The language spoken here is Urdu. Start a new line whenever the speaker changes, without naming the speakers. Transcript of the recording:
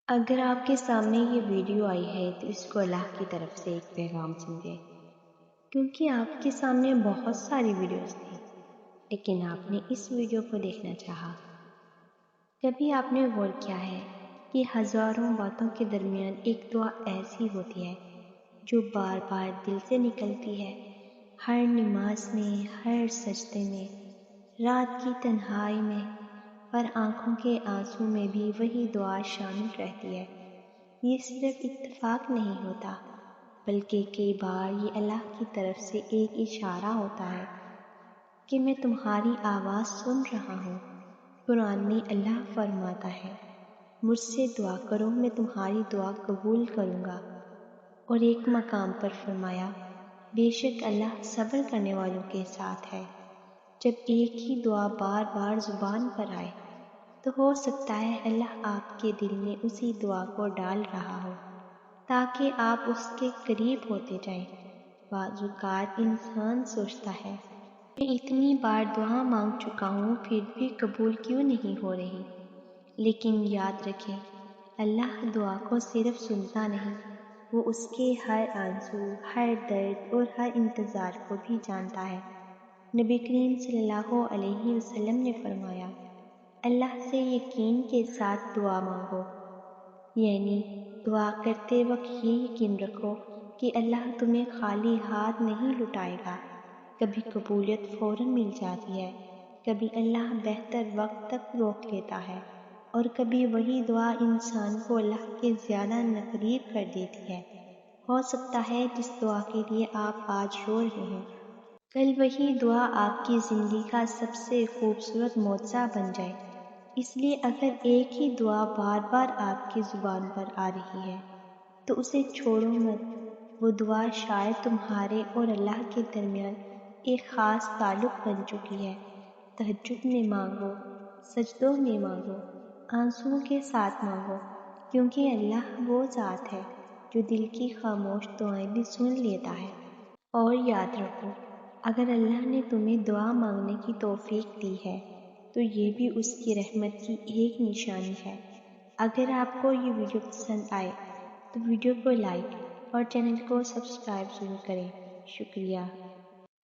اگر آپ کے سامنے یہ ویڈیو آئی ہے تو اس کو اللہ کی طرف سے ایک پیغام سمجھے، کیونکہ آپ کے سامنے بہت ساری ویڈیوز تھی لیکن آپ نے اس ویڈیو کو دیکھنا چاہا۔ کبھی آپ نے غور کیا ہے کہ ہزاروں باتوں کے درمیان ایک دعا ایسی ہوتی ہے جو بار بار دل سے نکلتی ہے، ہر نماز میں، ہر سجدے میں، رات کی تنہائی میں اور آنکھوں کے آنسوں میں بھی وہی دعا شامل رہتی ہے۔ یہ صرف اتفاق نہیں ہوتا بلکہ کئی بار یہ اللہ کی طرف سے ایک اشارہ ہوتا ہے کہ میں تمہاری آواز سن رہا ہوں۔ قرآن میں اللہ فرماتا ہے، مجھ سے دعا کرو میں تمہاری دعا قبول کروں گا، اور ایک مقام پر فرمایا، بے شک اللہ صبر کرنے والوں کے ساتھ ہے۔ جب ایک ہی دعا بار بار زبان پر آئے تو ہو سکتا ہے اللہ آپ کے دل میں اسی دعا کو ڈال رہا ہو تاکہ آپ اس کے قریب ہوتے جائیں۔ بعض اوقات انسان سوچتا ہے، میں اتنی بار دعا مانگ چکا ہوں پھر بھی قبول کیوں نہیں ہو رہی؟ لیکن یاد رکھیں، اللہ دعا کو صرف سنتا نہیں، وہ اس کے ہر آنسو، ہر درد اور ہر انتظار کو بھی جانتا ہے۔ نبی کریم صلی اللہ علیہ وسلم نے فرمایا، اللہ سے یقین کے ساتھ دعا مانگو، یعنی دعا کرتے وقت یہ یقین رکھو کہ اللہ تمہیں خالی ہاتھ نہیں لٹائے گا۔ کبھی قبولیت فوراً مل جاتی ہے، کبھی اللہ بہتر وقت تک روک لیتا ہے، اور کبھی وہی دعا انسان کو اللہ کے زیادہ قریب کر دیتی ہے۔ ہو سکتا ہے جس دعا کے لیے آپ آج رو رہے ہیں، کل وہی دعا آپ کی زندگی کا سب سے خوبصورت معجزہ بن جائے۔ اس لیے اگر ایک ہی دعا بار بار آپ کی زبان پر آ رہی ہے تو اسے چھوڑو مت۔ وہ دعا شاید تمہارے اور اللہ کے درمیان ایک خاص تعلق بن چکی ہے۔ تہجد میں مانگو، سجدوں میں مانگو، آنسوؤں کے ساتھ مانگو، کیونکہ اللہ وہ ذات ہے جو دل کی خاموش دعائیں بھی سن لیتا ہے۔ اور یاد رکھو، اگر اللہ نے تمہیں دعا مانگنے کی توفیق دی ہے تو یہ بھی اس کی رحمت کی ایک نشانی ہے۔ اگر آپ کو یہ ویڈیو پسند آئے تو ویڈیو کو لائک اور چینل کو سبسکرائب ضرور کریں۔ شکریہ۔